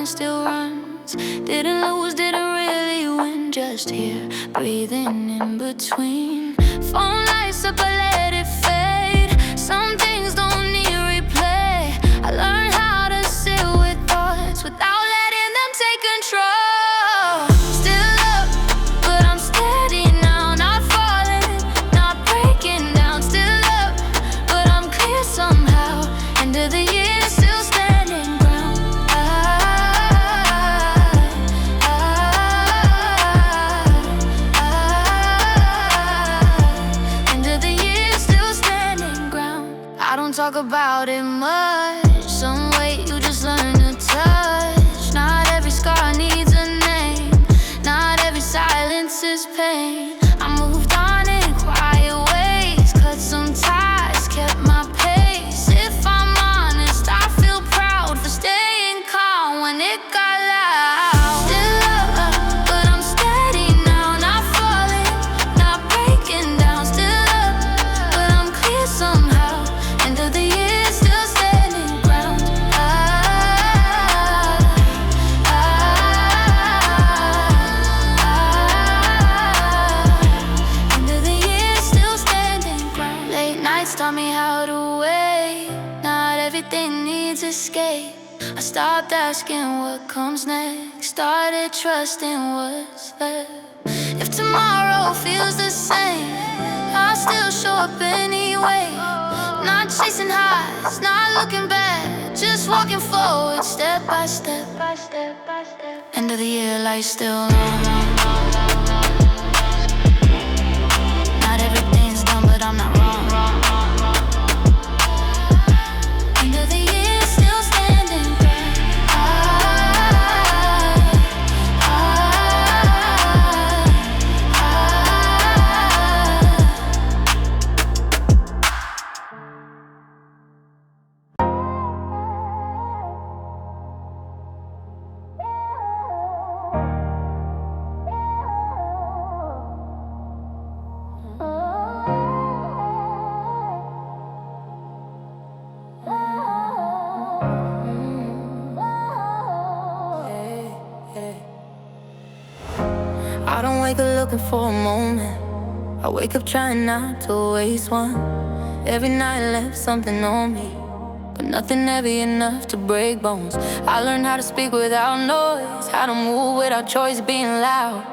mind still runs. Didn't lose, didn't really win. Just here, breathing in between. Phone lights up, I let it fade. Some things don't need replay. I learned how to sit with thoughts without letting them take control. Still up, but I'm steady now. Not falling, not breaking down. Still up, but I'm clear somehow. End of the year, still standing ground. End of the year, still standing ground. I don't talk about it much. Some weight you just learn to touch. Not every scar needs a name. Not every silence is pain. I moved on in quiet ways. Cut some ties, kept my pace. If I'm honest, I feel proud for staying calm when it got loud. Still up, but I'm steady now. Not falling, not breaking down. Still up, but I'm clear somehow. End of the year, still standing ground. End of the year, still standing ground. Late nights taught me how to wait. Not everything needs escape. I stopped asking what comes next. Started trusting what's left. If tomorrow feels the same, I'll still show up anyway. Not chasing highs, not looking back. Just walking forward, step by step. End of the year, lights still on. Not everything's done, but I'm not wrong. End of the year, still standing firm. I don't wake up looking for a moment. I wake up trying not to waste one. Every night left something on me, but nothing heavy enough to break bones. I learned how to speak without noise, how to move without choice being loud.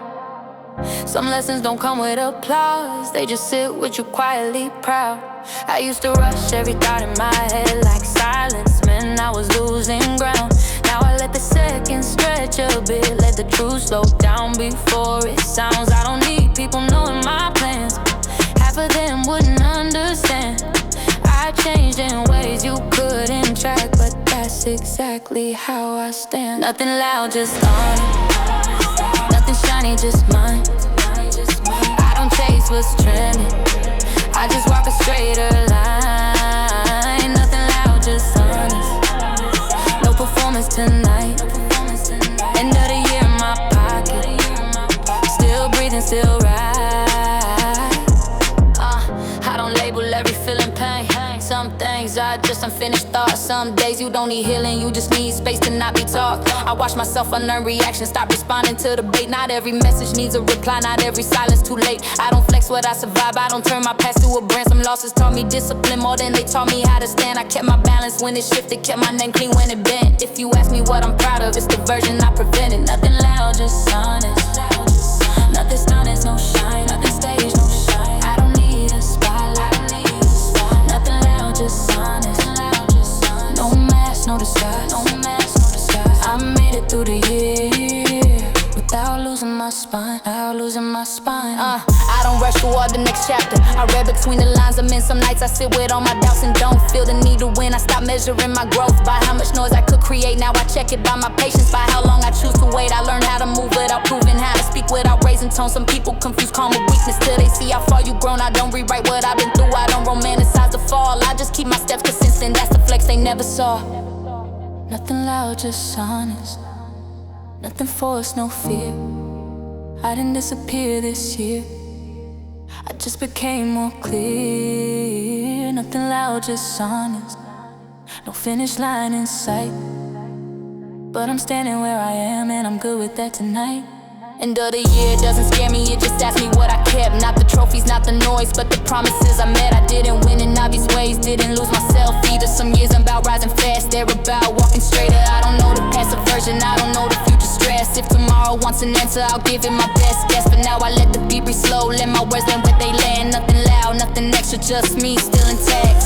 Some lessons don't come with applause, they just sit with you quietly proud. I used to rush every thought in my head like silence, man, I was losing ground. Now I let the seconds stretch a bit, let the truth slow down before it sounds. I don't need people knowing my plans, half of them wouldn't understand. I changed in ways you couldn't track, but that's exactly how I stand. Nothing loud, just honest. Nothing shiny, just mine. I don't chase what's trending, I just walk a straighter line. Nothing loud, just honest. No performance tonight. End of the year in my pocket. Still breathing, still right. I don't label every feeling pain. Some things are just unfinished thoughts. Some days you don't need healing, you just need space to not be talked. I watch myself unlearn reaction, stop responding to the bait. Not every message needs a reply, not every silence too late. I don't flex what I survive, I don't turn my past to a brand. Some losses taught me discipline more than they taught me how to stand. I kept my balance when it shifted, kept my name clean when it bent. If you ask me what I'm proud of, it's the version I prevented. Nothing loud, just honest. Nothing stunned, no shine. Nothing staged, no shine. I don't need a spotlight. Nothing loud, just honest. No mask, no disguise. I made it through the year without losing my spine. I don't rush toward the next chapter. I read between the lines. I'm in some nights I sit with all my doubts and don't feel the need to win. I stopped measuring my growth by how much noise I could create. Now I check it by my patience, by how long I choose to wait. I learned how to move without proving, how to speak without raising tone. Some people confuse calm with weakness till they see how far you grown. I don't rewrite what I've been through, I don't romanticize the fall. I just keep my steps consistent, that's the flex they never saw. Nothing loud, just honest. Nothing forced, no fear. I didn't disappear this year, I just became more clear. Nothing loud, just honest. No finish line in sight. but I'm standing where I am and I'm good with that tonight. End of the year doesn't scare me, it just asks me what I kept. Not the trophies, not the noise, but the promises I met. I didn't win in obvious ways, didn't lose myself either. Some years I'm about rising fast, they're about walking straighter. I don't know the past aversion, I don't know the future stress. If tomorrow wants an answer, I'll give it my best guess. But now I let the beat breathe slow, let my words land where they land. Nothing loud, nothing extra, just me still intact.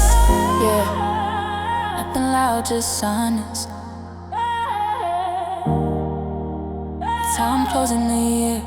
Yeah, nothing loud, just honest. How I'm closing the year.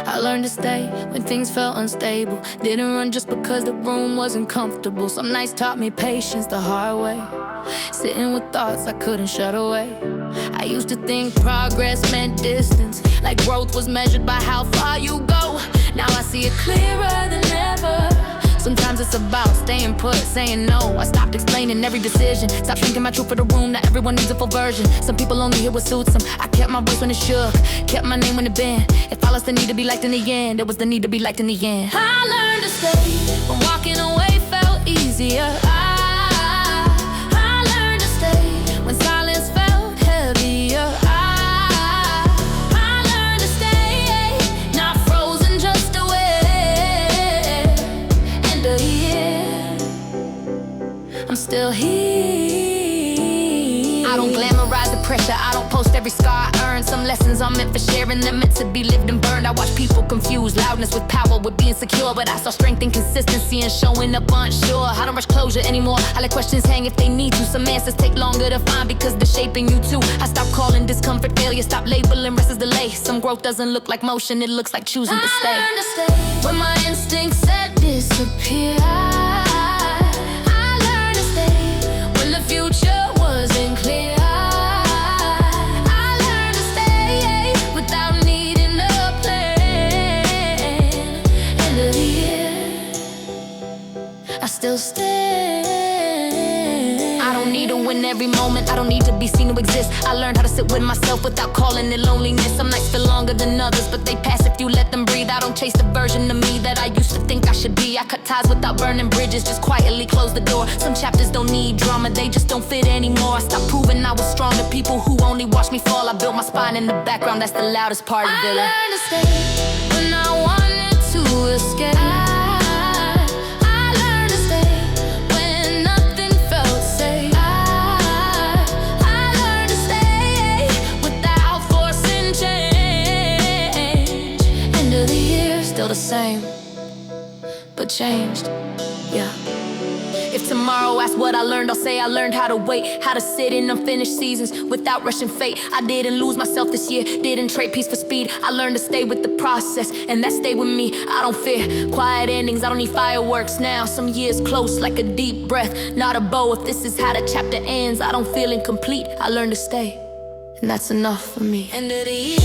I learned to stay when things felt unstable. Didn't run just because the room wasn't comfortable. Some nights taught me patience the hard way, sitting with thoughts I couldn't shut away. I used to think progress meant distance, like growth was measured by how far you go. Now I see it clearer than ever. Sometimes it's about staying put, saying no. I stopped explaining every decision, stopped shrinking my truth for the room. Not everyone needs a full version. Some people only hear what suits them. I kept my voice when it shook, kept my name when it bent. If I lost the need to be liked in the end, it was the need to be liked in the end. I learned to stay when walking away felt easier. I learned to stay when silence felt heavier. I learned to stay, not frozen, just aware. End of the year, I'm still here. I don't glamorize the pressure, I don't post every scar I earned. Some lessons are meant for sharing, they're meant to be lived and burned. I watch people confuse loudness with power, with being secure. But I saw strength and consistency and showing up unsure. I don't rush closure anymore, I let questions hang if they need to. Some answers take longer to find because they're shaping you too. I stopped calling discomfort failure, stop labeling rest as delay. Some growth doesn't look like motion, it looks like choosing to stay. I learned to stay when my instincts said disappear. I learned to stay when the future wasn't clear. I still stand. I don't need to win every moment, I don't need to be seen to exist. I learned how to sit with myself without calling it loneliness. Some nights feel longer than others, but they pass if you let them breathe. I don't chase the version of me that I used to think I should be. I cut ties without burning bridges, just quietly close the door. Some chapters don't need drama, they just don't fit anymore. I stopped proving I was strong to people who only watched me fall. I built my spine in the background, that's the loudest part of it. I learned to stay when I wanted to escape. Still the same, but changed, yeah. If tomorrow asks what I learned, I'll say I learned how to wait, how to sit in unfinished seasons without rushing fate. I didn't lose myself this year, didn't trade peace for speed. I learned to stay with the process, and that stayed with me. I don't fear quiet endings, I don't need fireworks now. Some years close like a deep breath, not a bow. If this is how the chapter ends, I don't feel incomplete. I learned to stay, and that's enough for me. End of the year.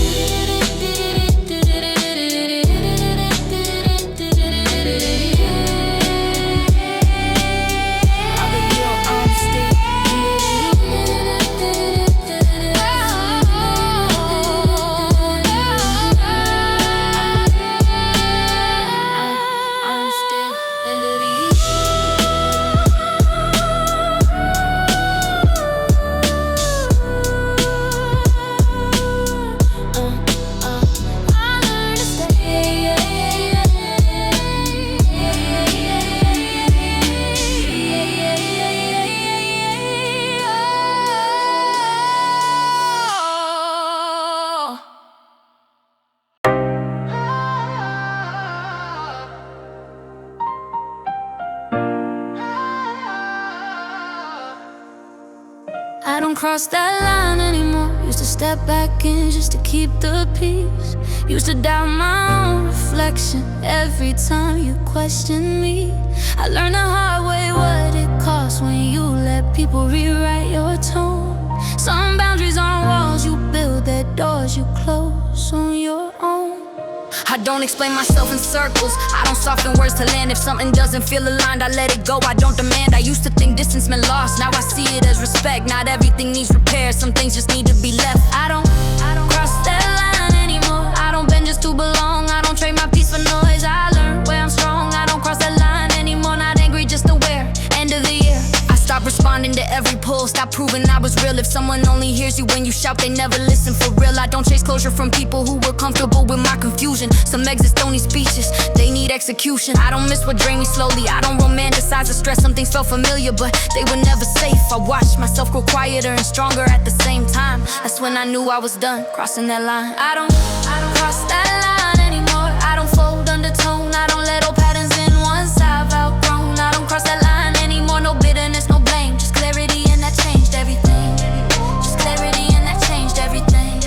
I don't cross that line anymore. Used to step back in just to keep the peace. Used to doubt my own reflection every time you question me. I learned the hard way what it costs when you let people rewrite your tone. Some boundaries aren't walls you build, they're doors you close on your own. I don't explain myself in circles, I don't soften words to land. If something doesn't feel aligned, I let it go, I don't demand. I used to think distance meant loss, now I see it as respect. Not everything needs repair, some things just need to be left. I don't cross that line anymore. I don't bend just to belong, I don't trade my peace for noise. I learned where I'm strong, I don't cross that line anymore. Not angry, just aware, end of the year. I stop responding to every pull, stop proving I was real. If someone only hears you when you shout, they never listen for real. I don't chase closure from people who were comfortable with my confusion. Some exits don't need speeches, they need execution. I don't miss what drained me slowly, I don't romanticize the stress. Some things felt familiar, but they were never safe. I watched myself grow quieter and stronger at the same time. That's when I knew I was done crossing that line. I don't cross that line anymore. I don't fold undertone, I don't let old patterns in once I've outgrown. I don't cross that line anymore, no bitterness, no blame, just clarity, and that changed everything. Just clarity, and that changed everything.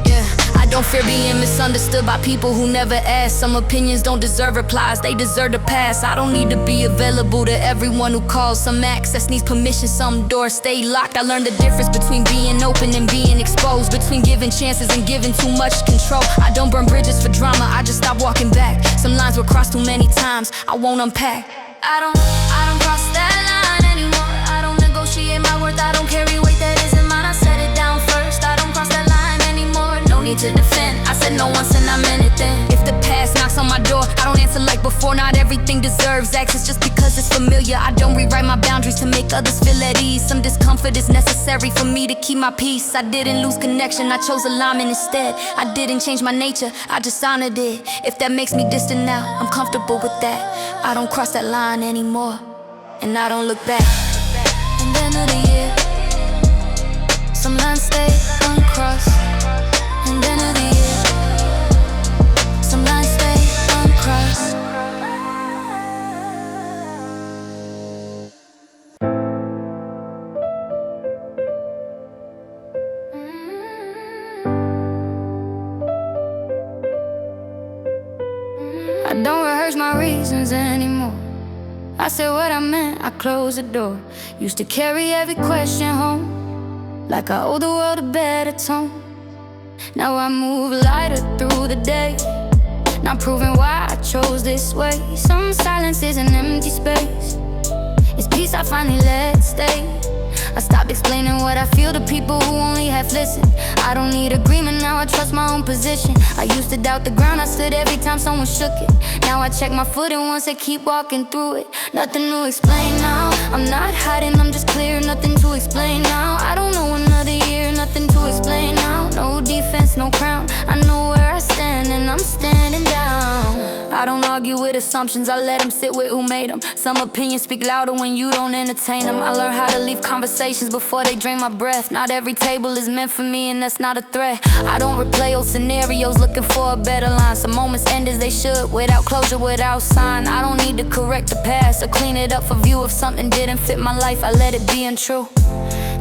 Yeah, I don't fear being misunderstood by people who never ask. Some opinions don't deserve replies, they deserve to pass. I don't need to be available to everyone who calls. Some access needs permission, some doors stay locked. I learned the difference between being open and being exposed, between giving chances and giving too much control. I don't burn bridges for drama, I just stop walking back. Some lines were crossed too many times, I won't unpack. I don't cross that line anymore. I don't negotiate my worth, I don't carry weight that isn't mine. I set it down first, I don't cross that line anymore. No need to defend, I said no once and I meant it then. If the past knocks on my door, I don't answer like before. Not everything deserves access just because it's familiar. I don't rewrite my boundaries to make others feel at ease. Some discomfort is necessary for me to keep my peace. I didn't lose connection, I chose alignment instead. I didn't change my nature, I just honored it. If that makes me distant now, I'm comfortable with that. I don't cross that line anymore, and I don't look back. And then of the year, some lines stay uncrossed. And then of the year, some lines stay uncrossed. I don't rehearse my reasons anymore. I said what I meant, I closed the door. Used to carry every question home, like I owe the world a better tone. Now I move lighter through the day, not proving why I chose this way. Some silence is an empty space, it's peace I finally let stay. I stopped explaining what I feel to people who only half listen. I don't need agreement, now I trust my own position. I used to doubt the ground I stood every time someone shook it. Now I check my footing once I keep walking through it. Nothing to explain now, I'm not hiding, I'm just clear. Nothing to explain now, I don't know another year. Nothing to explain now, no defense, no crown. I know where I stand and I'm standing down. I don't argue with assumptions, I let them sit with who made them. Some opinions speak louder when you don't entertain them. I learned how to leave conversations before they drain my breath. Not every table is meant for me and that's not a threat. I don't replay old scenarios looking for a better line. Some moments end as they should, without closure, without sign. I don't need to correct the past or clean it up for view. If something didn't fit my life, I let it be untrue.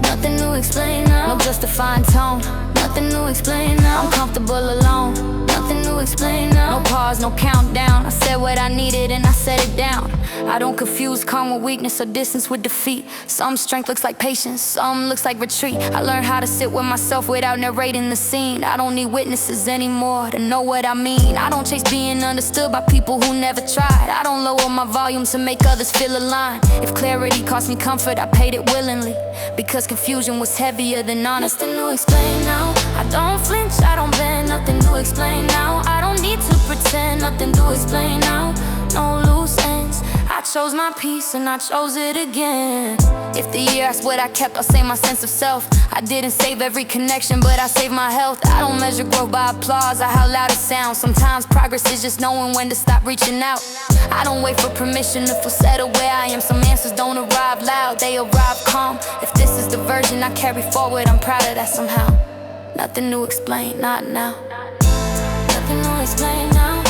Nothing to explain now, no justifying tone. Nothing to explain now, I'm comfortable alone. Nothing to explain now, no pause, no countdown. I said what I needed and I set it down. I don't confuse calm with weakness or distance with defeat. Some strength looks like patience, some looks like retreat. I learned how to sit with myself without narrating the scene. I don't need witnesses anymore to know what I mean. I don't chase being understood by people who never tried. I don't lower my volume to make others feel aligned. If clarity cost me comfort, I paid it willingly, because confusion was heavier than honest. Nothing to explain now, I don't flinch, I don't bend. Nothing to explain now, I don't need to pretend. Nothing to explain now, no loose ends. I chose my peace and I chose it again. If the year asked what I kept, I'll say my sense of self. I didn't save every connection, but I saved my health. I don't measure growth by applause or how loud it sounds. Sometimes progress is just knowing when to stop reaching out. I don't wait for permission to feel settled where I am. Some answers don't arrive loud, they arrive calm. If this is the version I carry forward, I'm proud of that somehow. Nothing to explain, not now. Nothing to explain now.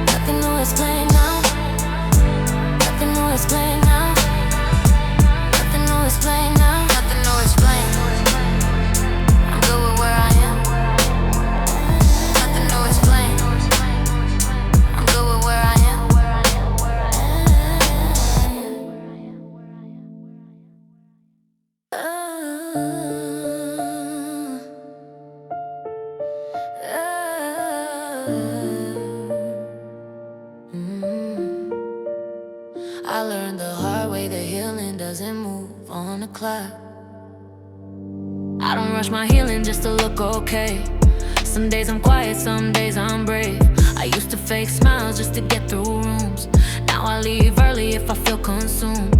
Nothing to explain now. Nothing to explain now. Nothing to explain now. Nothing to explain. I'm good with where I am. Nothing to explain. I'm good with where I am. I learned the hard way that healing doesn't move on the clock. I don't rush my healing just to look okay. Some days I'm quiet, some days I'm brave. I used to fake smiles just to get through rooms. Now I leave early if I feel consumed.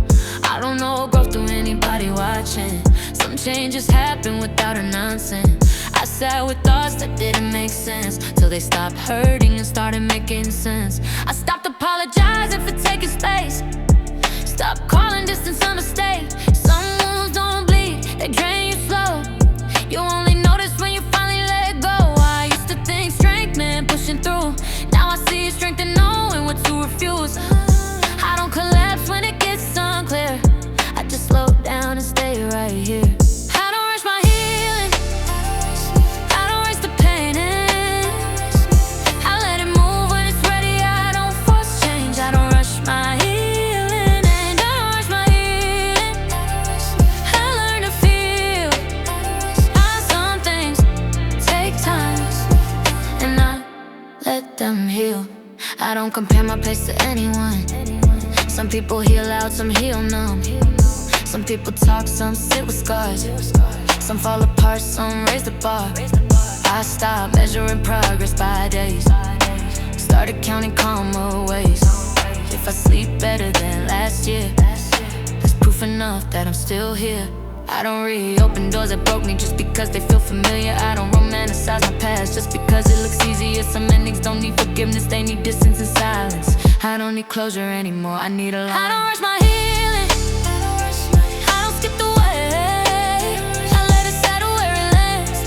I don't know growth through anybody watching. Some changes happen without a nonsense. I sat with thoughts that didn't make sense till they stopped hurting and started making sense. I stopped apologizing for taking space. Stop calling distance a mistake. Some wounds don't bleed, they drain you slow. You only notice when you finally let go. I used to think strength meant pushing through. Now I see strength in knowing what to refuse. I don't collapse when it gets unclear. I just slow down and stay right here. I don't rush my healing. I don't race the pain in. I let it move when it's ready. I don't force change. I don't rush my healing, and I don't rush my healing. I learn to feel. Some things take time, and I let them heal. I don't compare my pace to anyone. Some people heal out, some heal numb. Some people talk, some sit with scars. Some fall apart, some raise the bar. I stopped measuring progress by days. Started counting calmer ways. If I sleep better than last year, that's proof enough that I'm still here. I don't reopen doors that broke me just because they feel familiar. I don't romanticize my past just because it looks easier. Some endings don't need forgiveness, they need distance and silence. I don't need closure anymore, I need a line. I don't rush my healing. I don't skip the way. I let it settle where it lands.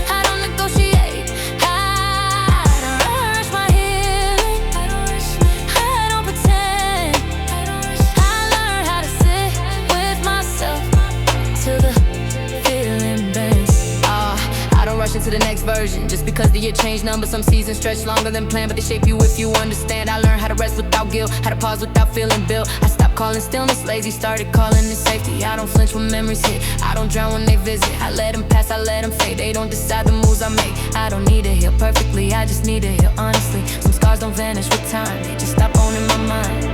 I don't negotiate. I don't rush my healing. I don't pretend. I learned how to sit with myself till the feeling bends. I don't rush into the next version just because the year changed numbers. Some seasons stretch longer than planned, but they shape you if you understand. I learned how to rest without guilt, how to pause without feeling built. I stopped calling stillness lazy, started calling it safety. I don't flinch when memories hit, I don't drown when they visit. I let them pass, I let them fade. They don't decide the moves I make. I don't need to heal perfectly, I just need to heal honestly. Some scars don't vanish with time, they just stop owning my mind.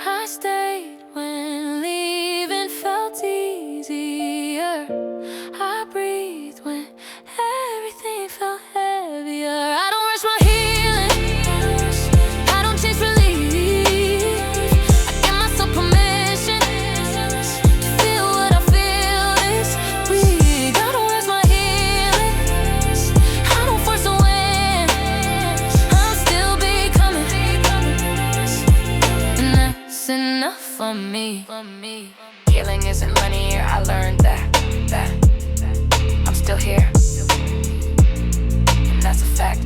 I stayed when leaving felt easier. I breathed when everything felt heavier. I don't rush my healing. I don't chase relief. I give myself permission to feel what I feel this week. I don't rush my healing. I don't force a win. I'm still becoming, and that's enough for me. Healing isn't linear, I learned that I'm still here, and that's a fact.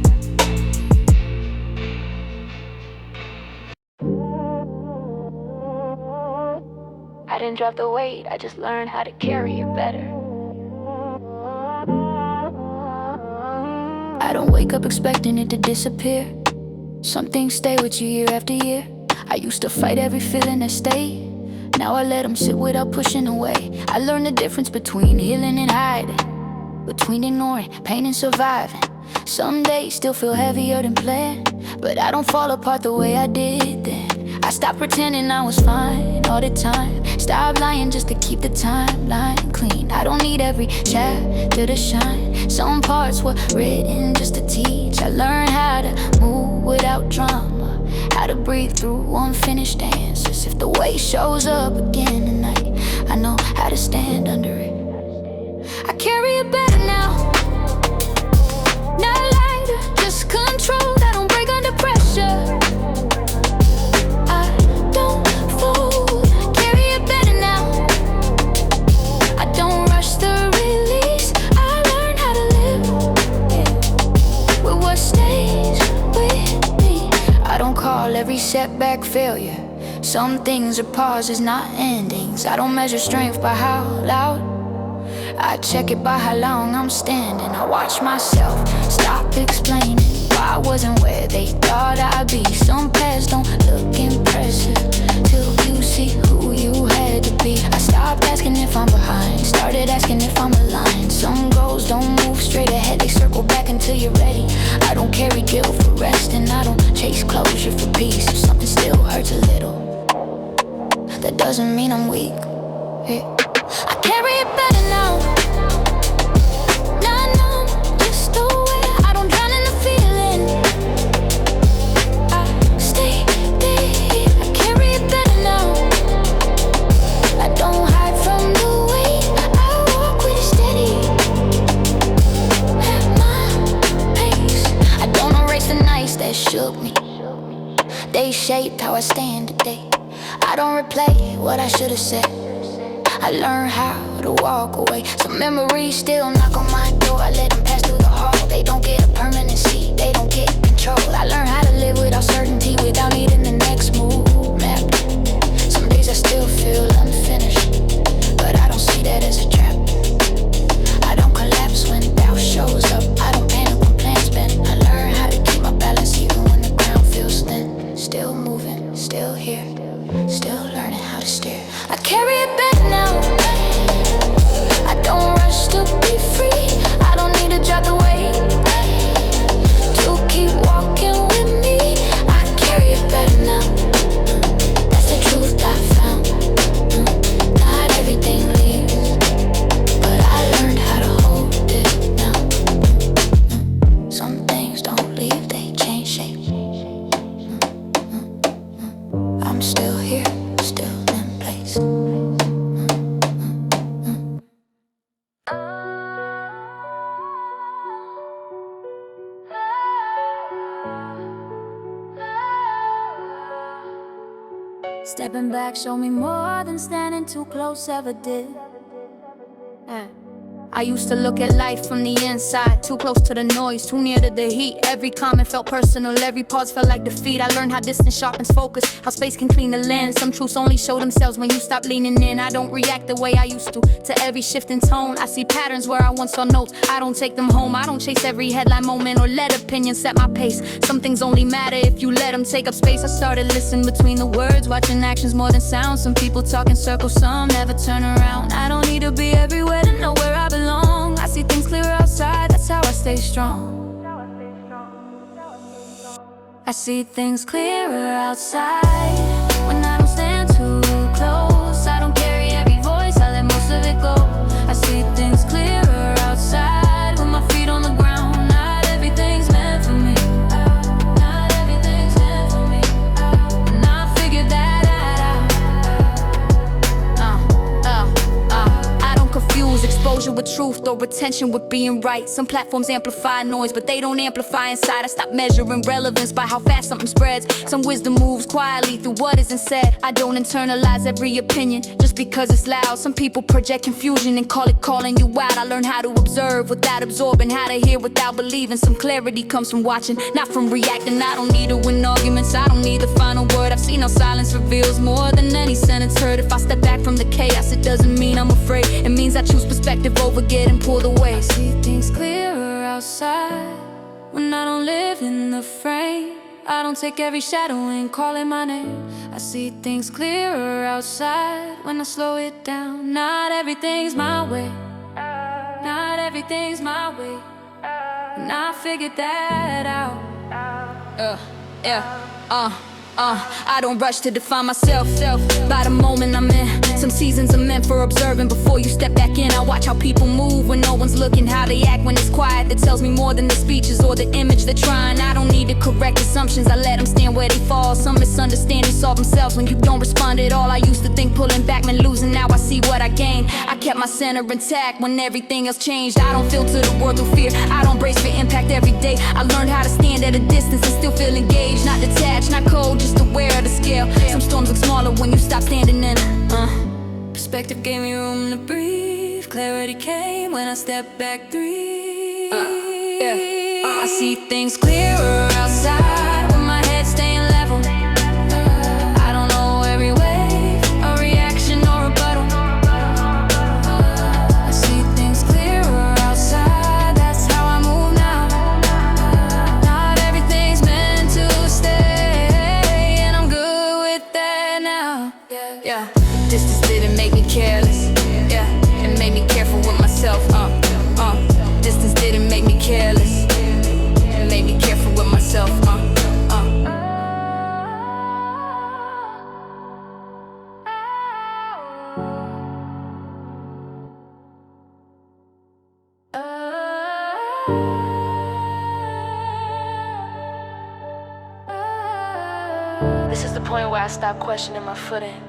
I didn't drop the weight, I just learned how to carry it better. I don't wake up expecting it to disappear. Some things stay with you year after year. I used to fight every feeling that stayed. Now I let them sit without pushing away. I learned the difference between healing and hiding, between ignoring pain and surviving. Some days still feel heavier than planned, but I don't fall apart the way I did then. I stopped pretending I was fine all the time. Stop lying just to keep the timeline clean. I don't need every chapter to shine. Some parts were written just to teach. I learned how to move without drama, how to breathe through unfinished answers. If the weight shows up again tonight, I know how to stand under it. I carry it better now, not lighter, just controlled. I don't break under pressure, I don't fold. Carry it better now, I don't rush the release. I learned how to live, yeah, with what stays with me. I don't call every setback failure. Some things are pauses, not endings. I don't measure strength by how loud, I check it by how long I'm standing. I watch myself stop explaining why I wasn't where they thought I'd be. Some paths don't look impressive till you see who you had to be. I stopped asking if I'm behind, started asking if I'm aligned. Some goals don't move straight ahead, they circle back until you're ready. I don't carry guilt for rest, and I don't chase closure for peace. If something still hurts a little, that doesn't mean I'm weak. Yeah. I carry it better now. Not numb, just aware. I don't drown in the feeling. I stay deep. I carry it better now. I don't hide from the weight. I walk with it steady. At my pace. I don't erase the nights that shook me. They shaped how I stand today. I don't replay what I should've said. I learned how to walk away. Some memories still knock on my door. I let them pass through the hall. They don't get a permanent seat, they don't get control. I learned how to live without certainty, without needing the next move mapped. Some days I still feel unfinished, but I don't see that as a trap. I don't collapse when doubt shows up. I don't panic when plans bend. I learned how to keep my balance even when the ground feels thin. Still moving, still here, still learning how to steer. I carry it better now. I don't rush to be free. I don't need to drop the weight to keep walking with me. I carry it better now. That's the truth I found. Not everything leaves, but I learned how to hold it now. Some things don't leave, they change shape. I'm still here, still in place. Stepping back showed me more than standing too close ever did. I used to look at life from the inside, too close to the noise, too near to the heat. Every comment felt personal, every pause felt like defeat. I learned how distance sharpens focus, how space can clean the lens. Some truths only show themselves when you stop leaning in. I don't react the way I used to every shift in tone. I see patterns where I once saw notes, I don't take them home. I don't chase every headline moment or let opinions set my pace. Some things only matter if you let them take up space. I started listening between the words, watching actions more than sound. Some people talk in circles, some never turn around. I don't need to be everywhere to know where I belong. I see things clearer outside, that's how I stay strong. I see things clearer outside when I don't stand too close. I don't carry every voice, I let most of it go. I see things clearer outside with my feet on the ground. Not everything's meant for me. Not everything's meant for me. And I figured that out. I don't confuse exposure with truth or attention with being right. Some platforms amplify noise, but they don't amplify inside. I stop measuring relevance by how fast something spreads. Some wisdom moves quietly through what isn't said. I don't internalize every opinion just because it's loud. Some people project confusion and call it calling you out. I learned how to observe without absorbing, how to hear without believing. Some clarity comes from watching, not from reacting. I don't need to win arguments, I don't need the final word. I've seen how silence reveals more than any sentence heard. If I step back from the chaos, it doesn't mean I'm afraid. It means I choose perspective over getting pulled away. I see things clearer outside when I don't live in the frame. I don't take every shadow and call it my name. I see things clearer outside when I slow it down. Not everything's my way. Not everything's my way. And I figured that out. I don't rush to define myself by the moment I'm in. Some seasons are meant for observing before you step back in. I watch how people move when no one's looking, how they act when it's quiet. That tells me more than the speeches or the image they're trying. I don't need to correct assumptions, I let them stand where they fall. Some misunderstandings solve themselves when you don't respond at all. I used to think pulling back meant losing, now I see what I gained. I kept my center intact when everything else changed. I don't filter the world through fear, I don't brace for impact every day. I learned how to stand at a distance and still feel engaged. Not detached, not cold, just aware of the scale. Some storms look smaller when you stop standing in perspective gave me room to breathe. Clarity came when I stepped back 3. I see things clearer outside when my head's staying level. I don't know every wave, a reaction or a rebuttal. I see things clearer outside, that's how I move now. Not everything's meant to stay, and I'm good with that now. Yeah. Distance didn't make me careless, yeah, it made me careful with myself, Distance didn't make me careless, it made me careful with myself, This is the point where I stop questioning my footing.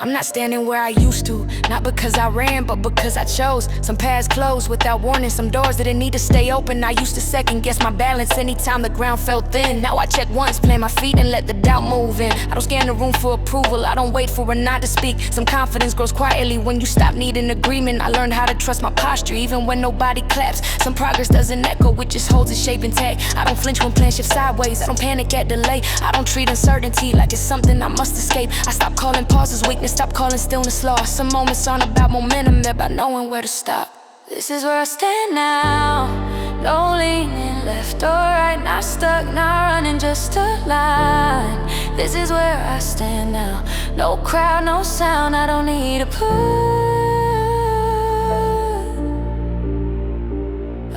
I'm not standing where I used to, not because I ran, but because I chose. Some paths closed without warning, some doors didn't need to stay open. I used to second guess my balance anytime the ground felt thin. Now I check once, plant my feet and let the doubt move in. I don't scan the room for approval, I don't wait for a nod to speak. Some confidence grows quietly when you stop needing agreement. I learned how to trust my posture even when nobody claps. Some progress doesn't echo, it just holds its shape intact. I don't flinch when plans shift sideways, I don't panic at delay. I don't treat uncertainty like it's something I must escape. I stop calling pauses weakness, stop calling stillness lost. Some moments aren't about momentum, they're about knowing where to stop. This is where I stand now. No leaning left or right, not stuck, not running, just a line. This is where I stand now. No crowd, no sound, I don't need a push.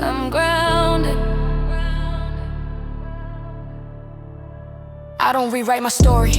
I'm grounded. I don't rewrite my story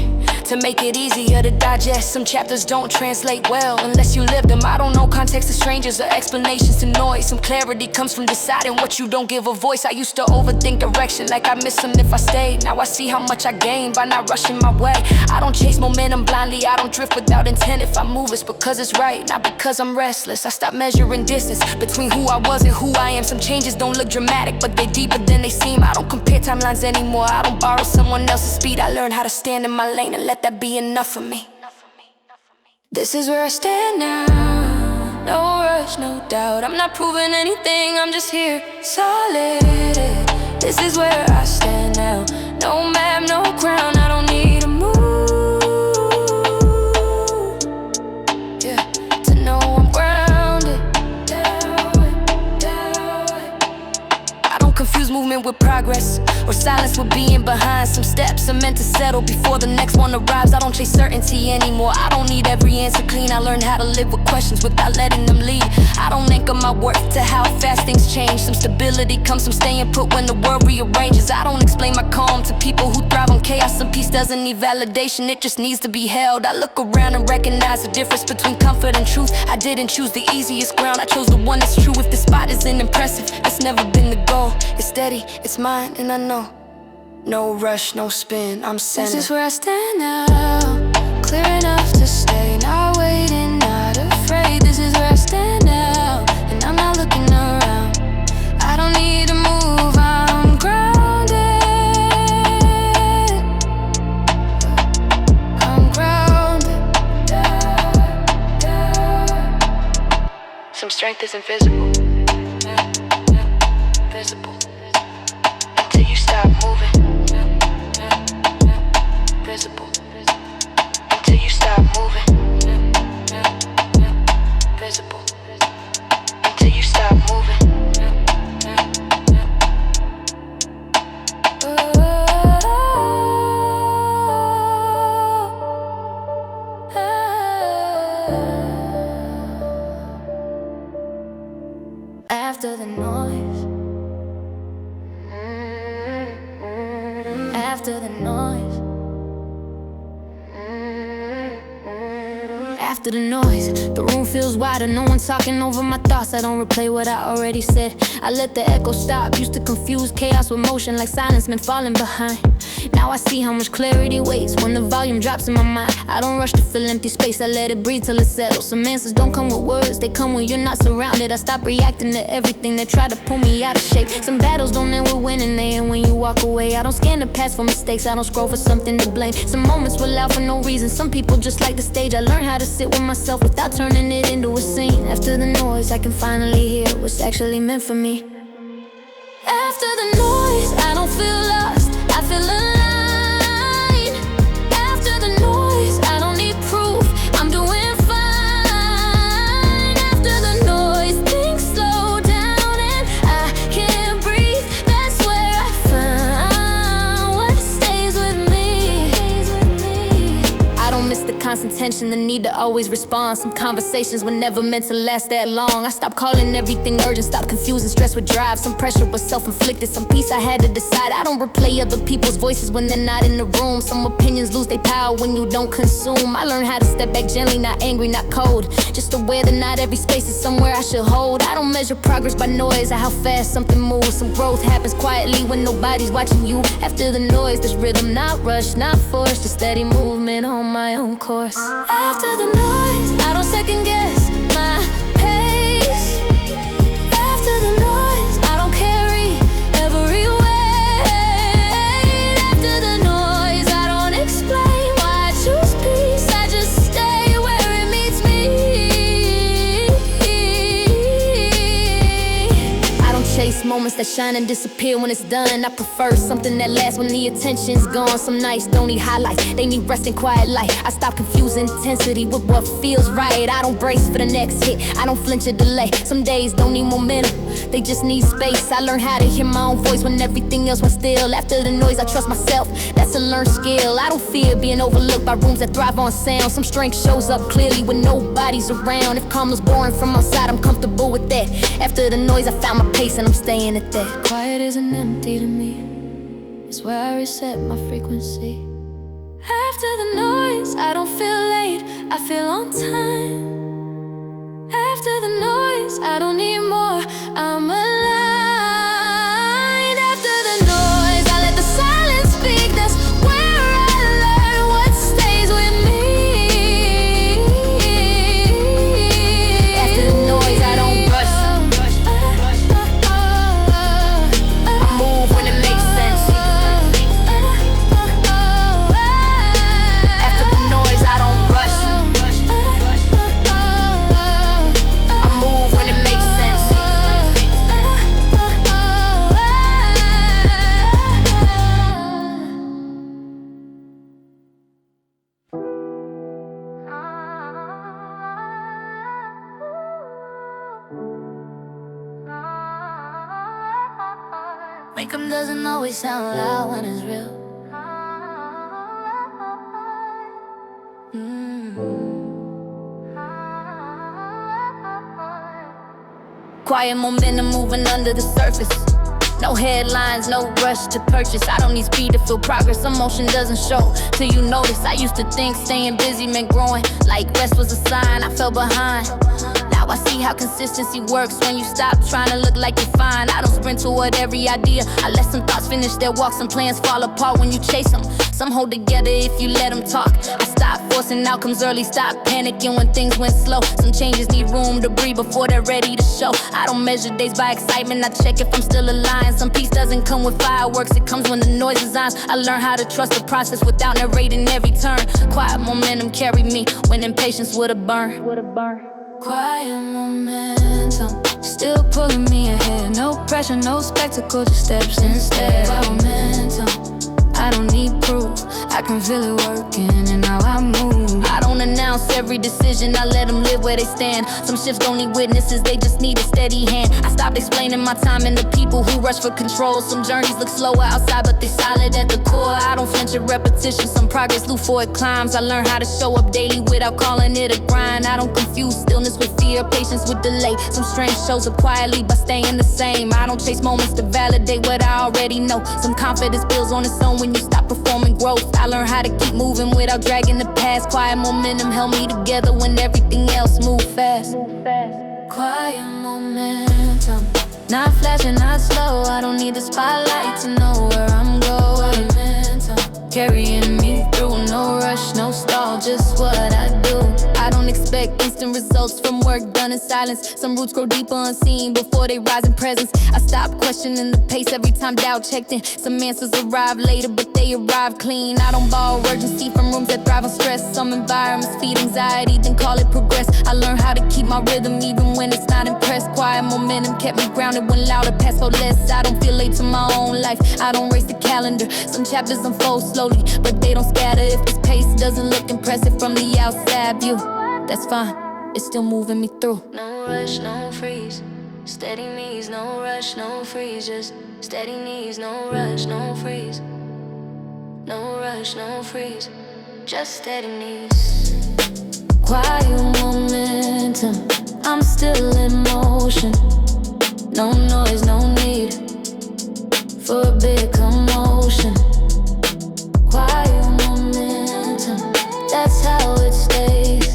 to make it easier to digest. Some chapters don't translate well unless you live them. I don't know context to strangers or explanations to noise. Some clarity comes from deciding what you don't give a voice. I used to overthink direction like I miss them if I stayed. Now I see how much I gained by not rushing my way. I don't chase momentum blindly, I don't drift without intent. If I move it's because it's right, not because I'm restless. I stop measuring distance between who I was and who I am. Some changes don't look dramatic, but they're deeper than they seem. I don't compare timelines anymore, I don't borrow someone else's speed. I learned how to stand in my lane and let that be enough for me. This is where I stand now. No rush, no doubt. I'm not proving anything, I'm just here, solid. This is where I stand now. No map, no crown, I don't need to move. Yeah, to know I'm grounded. I don't confuse movement with progress, or silence with being behind. Some steps are meant to settle before the next one arrives. I don't chase certainty anymore, I don't need every answer clean. I learned how to live with questions without letting them lead. I don't anchor my worth to how fast things change. Some stability comes from staying put when the world rearranges. I don't explain my calm to people who thrive on chaos. Some peace doesn't need validation, it just needs to be held. I look around and recognize the difference between comfort and truth. I didn't choose the easiest ground, I chose the one that's true. If the spot isn't impressive, it's never been the goal. It's steady, it's mine, and I know. No rush, no spin, I'm centered. This is where I stand now. Clear enough to stay, not waiting, not afraid. This is where I stand now, and I'm not looking around. I don't need to move, I'm grounded. I'm grounded. Some strength isn't visible. Visible. Until you stop moving. Visible. Until you stop moving. Visible. Until you stop moving. After the noise. After the noise. After the noise, the room feels wider. No one's talking over my thoughts. I don't replay what I already said. I let the echo stop. Used to confuse chaos with motion, like silence been falling behind. Now I see how much clarity waits when the volume drops in my mind. I don't rush to fill empty space, I let it breathe till it settles. Some answers don't come with words, they come when you're not surrounded. I stop reacting to everything that try to pull me out of shape. Some battles don't end with winning, they end when you walk away. I don't scan the past for mistakes, I don't scroll for something to blame. Some moments were loud for no reason, some people just like the stage. I learned how to sit with myself without turning it into a scene. After the noise, I can finally hear what's actually meant for me. After the noise, I don't feel lost, I feel alive. After the noise, I don't need proof, I'm doing fine. After the noise, things slow down and I can't breathe. That's where I found what stays with me. I don't miss the constant tension, the need to always respond. Some conversations were never meant to last that long. I stopped calling everything urgent, stopped confusing stress with drive. Some pressure was self-inflicted, some peace I had to decide. I don't replay other people's voices when they're not in the room. Some opinions lose their power when you don't consume. I learned how to step back gently, not angry, not cold. Just aware that not every space is somewhere I should hold. I don't measure progress by noise or how fast something moves. Some growth happens quietly when nobody's watching you. After the noise, there's rhythm, not rush, not forced. Just steady movement on my own course. After the noise, I don't second guess my pace. After the noise, I don't carry every weight. After the noise, I don't explain why I choose peace. I just stay where it meets me. I don't chase moments that shine and disappear when it's done. I prefer something that lasts when the attention's gone. Some nights don't need highlights, they need rest and quiet light. I stop confusing intensity with what feels right. I don't brace for the next hit, I don't flinch or delay. Some days don't need momentum, they just need space. I learned how to hear my own voice when everything else went still. After the noise, I trust myself, that's a learned skill. I don't fear being overlooked by rooms that thrive on sound. Some strength shows up clearly when nobody's around. If calm looks boring from outside, I'm comfortable with that. After the noise, I found my pace and I'm staying at that. Quiet isn't empty to me, it's where I reset my frequency. After the noise, I don't feel late, I feel on time. After the noise, I don't need more, I'm aligned. After the noise, I let the silence speak. That's where I learn what stays with me. After the noise, I don't rush. I move when it makes sense. After the noise, I don't rush. I move when it makes sense. Makeup doesn't always sound loud when it's real. Quiet momentum moving under the surface. No headlines, no rush to purchase. I don't need speed to feel progress. Emotion doesn't show till you notice. I used to think staying busy meant growing, like rest was a sign. I fell behind. Now I see how consistency works when you stop trying to look like you're fine. I don't sprint toward every idea, I let some thoughts finish their walk. Some plans fall apart when you chase them, some hold together if you let them talk. I stopped forcing outcomes early, stop panicking when things went slow. Some changes need room to breathe before they're ready to show. I don't measure days by excitement, I check if I'm still aligned. Some peace doesn't come with fireworks, it comes when the noise is on. I learned how to trust the process without narrating every turn. Quiet momentum carried me when impatience would've burned. Quiet momentum, still pulling me ahead. No pressure, no spectacle, just steps instead. Quiet momentum, I don't need proof, I can feel it working and how I move. I don't announce every decision, I let them live where they stand. Some shifts don't need witnesses, they just need a steady hand. I stopped explaining my time and the people who rush for control. Some journeys look slower outside, but they solid at the core. I don't flinch at repetition, some progress through for it climbs. I learned how to show up daily without calling it a grind. I don't confuse stillness with fear, patience with delay. Some strength shows up quietly by staying the same. I don't chase moments to validate what I already know. Some confidence builds on its own when you stop performing growth. I learned how to keep moving without dragging the past. Quiet momentum held me together when everything else moved fast. Quiet momentum, not flashing, not slow. I don't need the spotlight to know where I'm going. Momentum, carrying me through, no rush, no stall, just what I do. I don't expect instant results from work done in silence. Some roots grow deeper unseen before they rise in presence. I stop questioning the pace every time doubt checked in. Some answers arrive later, but they arrive clean. I don't borrow urgency from rooms that thrive on stress. Some environments feed anxiety, then call it progress. I learned how to keep my rhythm even when it's not impressed. Quiet momentum kept me grounded when louder paths for less. I don't feel late to my own life, I don't race the calendar. Some chapters unfold slowly, but they don't scatter. If this pace doesn't look impressive from the outside view, that's fine, it's still moving me through. No rush, no freeze, steady knees, no rush, no freeze. Just steady knees, no rush, no freeze. No rush, no freeze. just steady knees. Quiet momentum, I'm still in motion. No noise, no need for a big commotion. Quiet momentum, that's how it stays.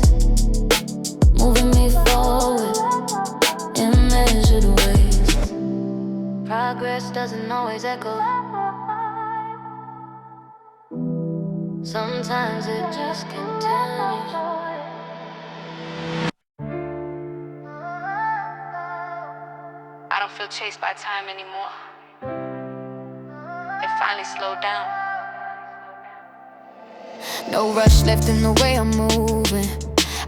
Moving me forward in measured ways. Progress doesn't always echo. Sometimes it just continues. I don't feel chased by time anymore. It finally slowed down. No rush left in the way I'm moving.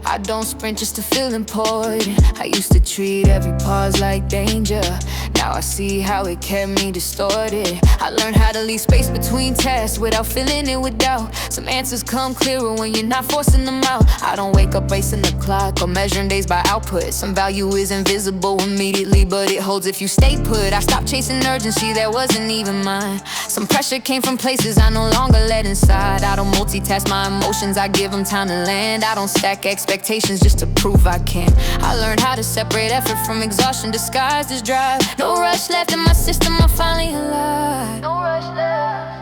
I don't sprint just to feel important. I used to treat every pause like danger. Now I see how it kept me distorted. I learned how to leave space between tasks without filling it with doubt. Some answers come clearer when you're not forcing them out. I don't wake up racing the clock or measuring days by output. Some value is invisible immediately, but it holds if you stay put. I stopped chasing urgency that wasn't even mine. Some pressure came from places I no longer let inside. I don't multitask my emotions, I give them time to land. I don't stack expectations just to prove I can. I learned how to separate effort from exhaustion disguised as drive. No rush left in my system, I'm finally alive. No rush left.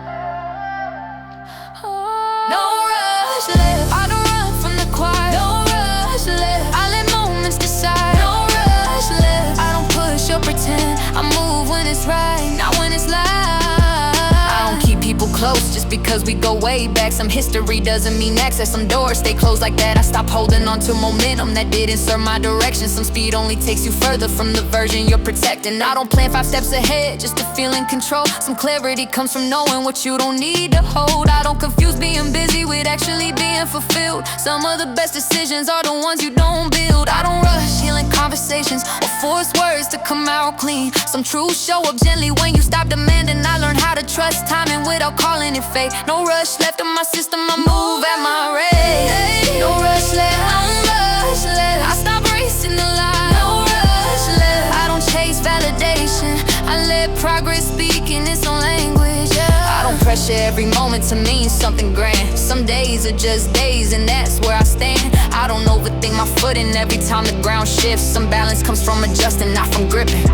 No rush left. I don't run from the quiet. No rush left. I let moments decide. No rush left. I don't push or pretend. I move when it's right, not when it's live. I don't keep people close just because we go way back. Some history doesn't mean access. Some doors stay closed like that. I stop holding on to momentum that didn't serve my direction. Some speed only takes you further from the version you're protecting. I don't plan 5 steps ahead just to feel in control. Some clarity comes from knowing what you don't need to hold. I don't confuse being busy with actually being fulfilled. Some of the best decisions are the ones you don't build. I don't rush healing conversations or force words to come out clean. Some truths show up gently when you stop demanding. I learned how to trust timing without calling it fate. No rush left in my system, I move at my rate. No rush left, I'm rush left. I stop racing the line. No rush left. I don't chase validation, I let progress speak in its own language. I don't pressure every moment to mean something grand. Some days are just days and that's where I stand. I don't overthink my footing every time the ground shifts. Some balance comes from adjusting, not from gripping.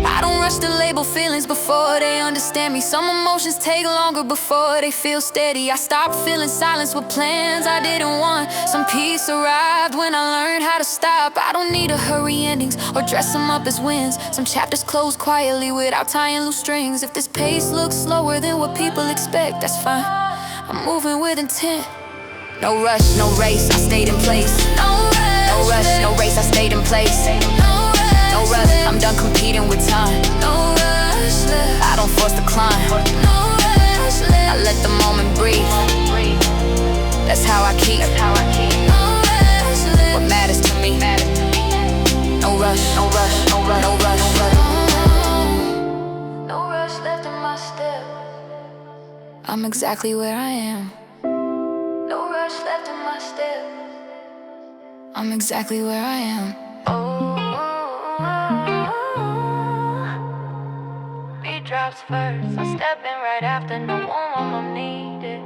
I don't rush to label feelings before they understand me. Some emotions take longer before they feel steady. I stopped feeling silence with plans I didn't want. Some peace arrived when I learned how to stop. I don't need to hurry endings or dress them up as wins. Some chapters close quietly without tying loose strings. If this pace looks slower than what people expect, that's fine. I'm moving with intent. No rush, no race, I stayed in place. No rush, no race, I stayed in place. No rush, I'm done competing with time. No rush left. I don't force the climb. No rush left. I let the moment breathe. That's how I keep. No rush left. What matters to me. No rush, no rush, no rush, no rush, no rush. No rush left in my step. I'm exactly where I am. No rush left in my step. I'm exactly where I am. Beat drops first, I step in right after, no one needed.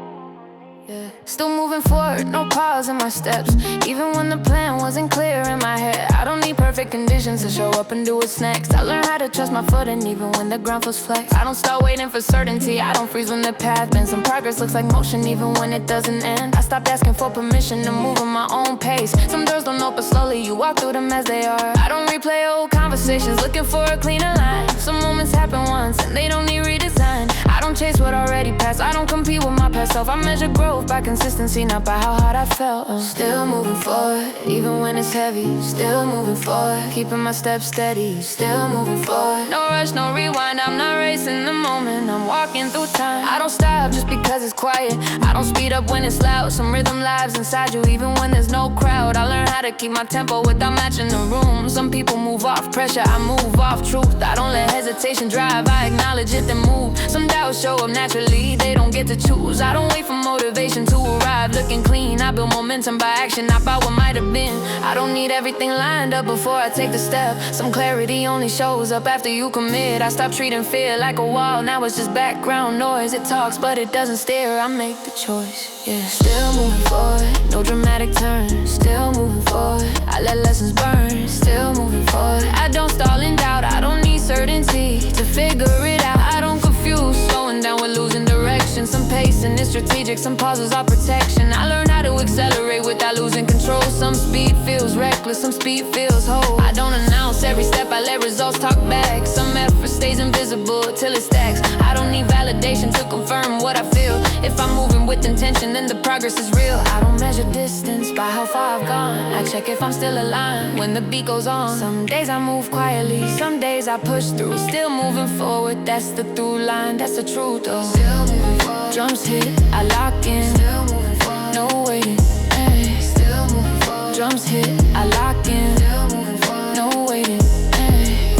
Yeah. Still moving forward, no pause in my steps. Even when the plan wasn't clear in my head. I don't need perfect conditions to show up and do what's next. I learned how to trust my footing even when the ground feels flex. I don't start waiting for certainty, I don't freeze when the path bends. Some progress looks like motion even when it doesn't end. I stopped asking for permission to move at my own pace. Some doors don't open slowly, you walk through them as they are. I don't replay old conversations looking for a cleaner line. Some moments happen once and they don't need redesign. I don't chase what already passed, I don't compete with my past self. I measure growth by consistency, not by how hard I felt. Still moving forward, even when it's heavy. Still moving forward, keeping my steps steady. Still moving forward, no rush, no rewind. I'm not racing the moment, I'm walking through time. I don't stop just because it's quiet, I don't speed up when it's loud. Some rhythm lives inside you even when there's no crowd. I learn how to keep my tempo without matching the room. Some people move off pressure, I move off truth. I don't let hesitation drive, I acknowledge it then move. Some doubt girls show up naturally, they don't get to choose. I don't wait for motivation to arrive. Looking clean, I build momentum by action, not by what might have been. I don't need everything lined up before I take the step. Some clarity only shows up after you commit. I stopped treating fear like a wall, now it's just background noise. It talks but it doesn't stare, I make the choice, yeah. Still moving forward, no dramatic turn. Still moving forward, I let lessons burn. Still moving forward, I don't stall in doubt. I don't need certainty to figure it out. I don't confuse slowing down with losing direction. Some pacing is strategic, some pauses are protection. I learned how to accelerate without losing control. Some speed feels reckless, some speed feels whole. I don't announce every step, I let results talk back. Some effort stays invisible till it stacks. I don't need validation to confirm what I feel. If I'm moving with intention, then the progress is real. I don't measure distance by how far I've gone. I check if I'm still aligned when the beat goes on. Some days I move quietly, some days I push through. Still moving forward, that's the through line, that's the truth though. Still moving forward. Drums hit, I lock in. Still moving forward. No waiting, ay. Still moving forward. Drums hit, I lock in. Still moving forward. No waiting, ay.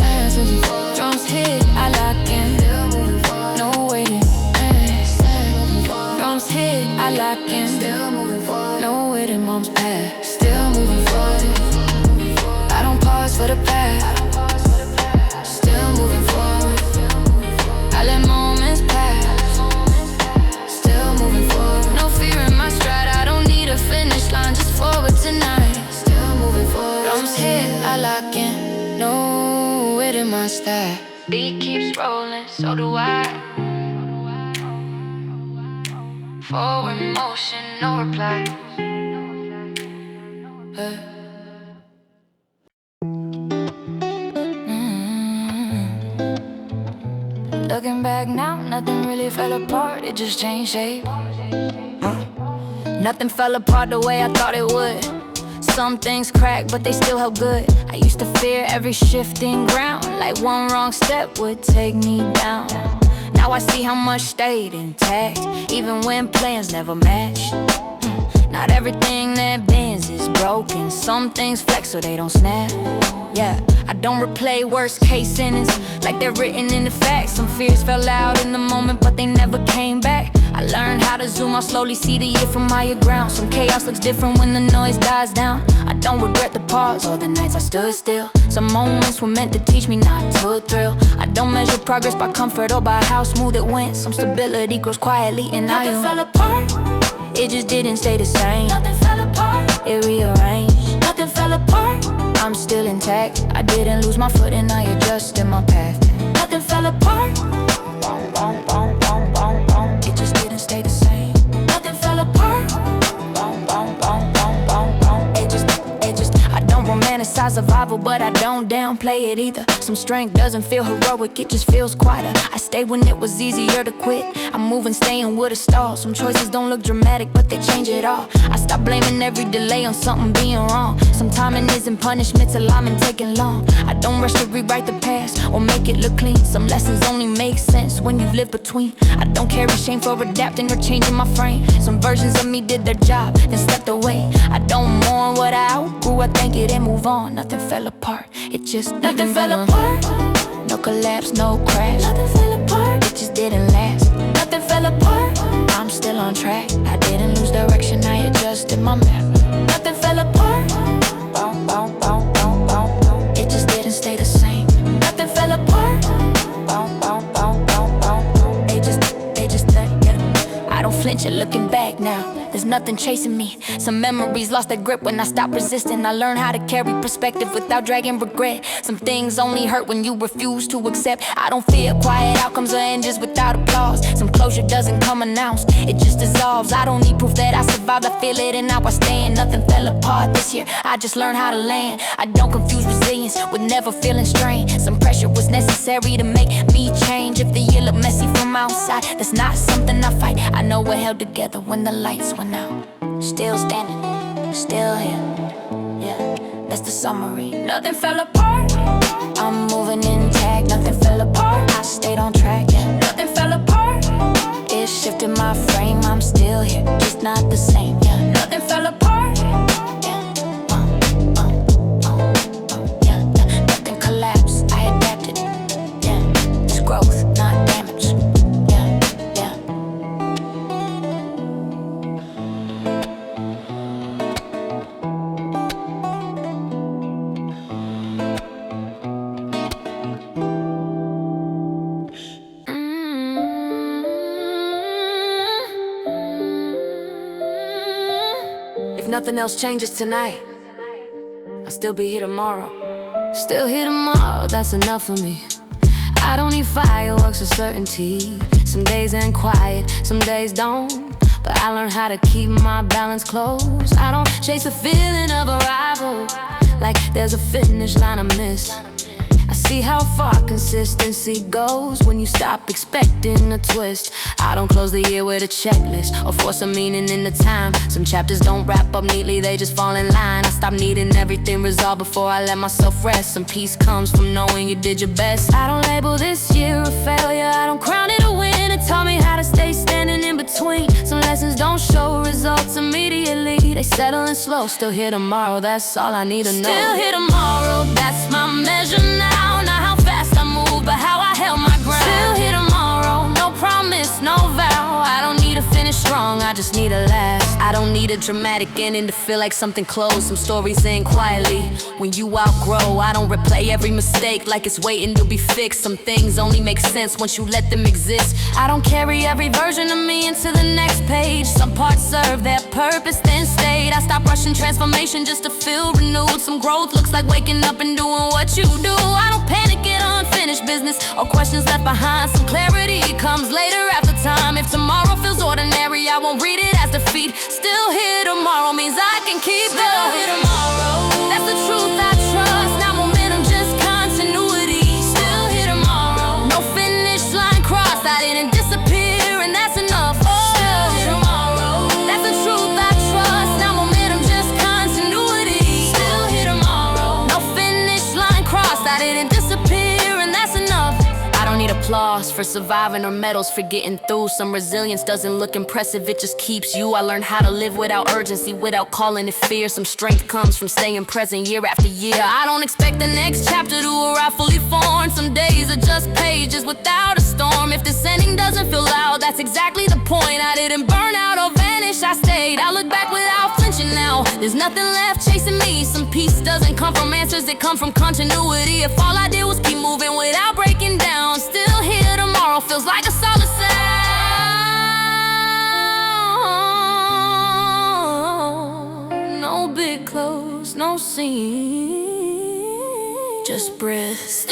Drums hit, I lock in. Still moving forward. No waiting, ay. Drums hit, I lock in. Still moving forward. No waiting, mom's past. Still moving forward. I don't pause for the past. Still moving forward. I let moments pass. Still moving forward. No fear in my stride. I don't need a finish line, just forward tonight. Still moving forward. Drums hit, I lock in. No it in my style. Beat keeps rolling, so do I. Forward motion, no reply. Looking back now, nothing really fell apart, it just changed shape. Nothing fell apart the way I thought it would. Some things cracked, but they still held good. I used to fear every shifting ground, like one wrong step would take me down. Now I see how much stayed intact, even when plans never matched. Not everything that bends is broken. Some things flex so they don't snap. Yeah, I don't replay worst case sentence like they're written in the facts. Some fears fell out in the moment, but they never came back. I learned how to zoom out, slowly see the year from higher ground. Some chaos looks different when the noise dies down. I don't regret the pause or the nights I stood still. Some moments were meant to teach me not to thrill. I don't measure progress by comfort or by how smooth it went. Some stability grows quietly and nothing fell apart. It just didn't stay the same. Nothing fell apart. It rearranged. Nothing fell apart. I'm still intact. I didn't lose my footing, I adjusted my path. Nothing fell apart. It just didn't stay the same. Nothing fell apart. I don't romanticize survival, but I don't downplay it either. Some strength doesn't feel heroic, it just feels quieter. I stayed when it was easier to quit. I'm moving, staying with a stall. Some choices don't look dramatic, but they change it all. I stop blaming every delay on something being wrong. Some timing isn't punishment till I'm taking long. I don't rush to rewrite the past or make it look clean. Some lessons only make sense when you've lived between. I don't carry shame for adapting or changing my frame. Some versions of me did their job, then stepped away. I don't mourn what I outgrew, I thank it and move on. Nothing fell apart, it just nothing fell apart. No collapse, no crash. Nothing fell apart, it just didn't last. Nothing fell apart, I'm still on track. I didn't lose direction, I adjusted my map. Nothing fell apart. It just didn't stay the same. Nothing fell apart. They just I don't flinch at looking back now. There's nothing chasing me. Some memories lost their grip when I stopped resisting. I learned how to carry perspective without dragging regret. Some things only hurt when you refuse to accept. I don't fear quiet outcomes or endings without applause. Some closure doesn't come announced, it just dissolves. I don't need proof that I survived, I feel it and now I stand. Nothing fell apart this year, I just learned how to land. I don't confuse resilience with never feeling strained. Some pressure was necessary to make me change. If the year looked messy from outside, that's not something I fight. I know we're held together when the lights went out. Still standing, still here. Yeah, that's the summary. Nothing fell apart. I'm moving intact. Nothing fell apart. I stayed on track. Yeah, nothing fell apart. It shifted my frame. I'm still here, just not the same. Yeah, nothing fell apart. Yeah, nothing collapsed. I adapted. Yeah, it's growth, not damage. Yeah. If nothing else changes tonight, I'll still be here tomorrow. Still here tomorrow, that's enough for me. I don't need fireworks or certainty. Some days ain't quiet, some days don't. But I learned how to keep my balance close. I don't chase the feeling of arrival, like there's a finish line I miss. I see how far consistency goes when you stop expecting a twist. I don't close the year with a checklist or force a meaning in the time. Some chapters don't wrap up neatly, they just fall in line. I stop needing everything resolved before I let myself rest. Some peace comes from knowing you did your best. I don't label this year a failure, I don't crown it a win. It taught me how to stay standing in between. Some lessons don't show results immediately, they settle in slow. Still here tomorrow, that's all I need to know. Still here tomorrow, that's my measure now. Not how fast I move, but how I held my ground. Still here tomorrow, no promise, no vow. I don't need to finish strong, I just need to last. I don't need a dramatic ending to feel like something closed. Some stories end quietly when you outgrow. I don't replay every mistake like it's waiting to be fixed. Some things only make sense once you let them exist. I don't carry every version of me into the next page. Some parts serve their purpose, then stayed. I stopped rushing transformation just to feel renewed. Some growth looks like waking up and doing what you do. I don't panic at unfinished business or questions left behind. Some clarity comes later after time. If tomorrow feels ordinary, I won't read it as defeat. Still here tomorrow means I can keep going. Still here tomorrow, that's the truth I trust. Not momentum, just continuity. Still here tomorrow, no finish line crossed. I didn't disappear and that's enough. Still here tomorrow, that's the truth I trust. Not momentum, just continuity. Still here tomorrow, no finish line crossed. I didn't disappear and that's enough. I don't need applause for surviving or medals for getting through. Some resilience doesn't look impressive, it just keeps you. I learned how to live without urgency, without calling it fear. Some strength comes from staying present year after year. I don't expect the next chapter to arrive fully formed. Some days are just pages without a storm. If this ending doesn't feel loud, that's exactly the point. I didn't burn out or vanish, I stayed. I look back without flinching now. There's nothing left chasing me. Some peace doesn't come from answers, it come from continuity. If all I did was keep moving without breaking down, still here tomorrow feels like a solid sound. No big clothes, no scene, just breath.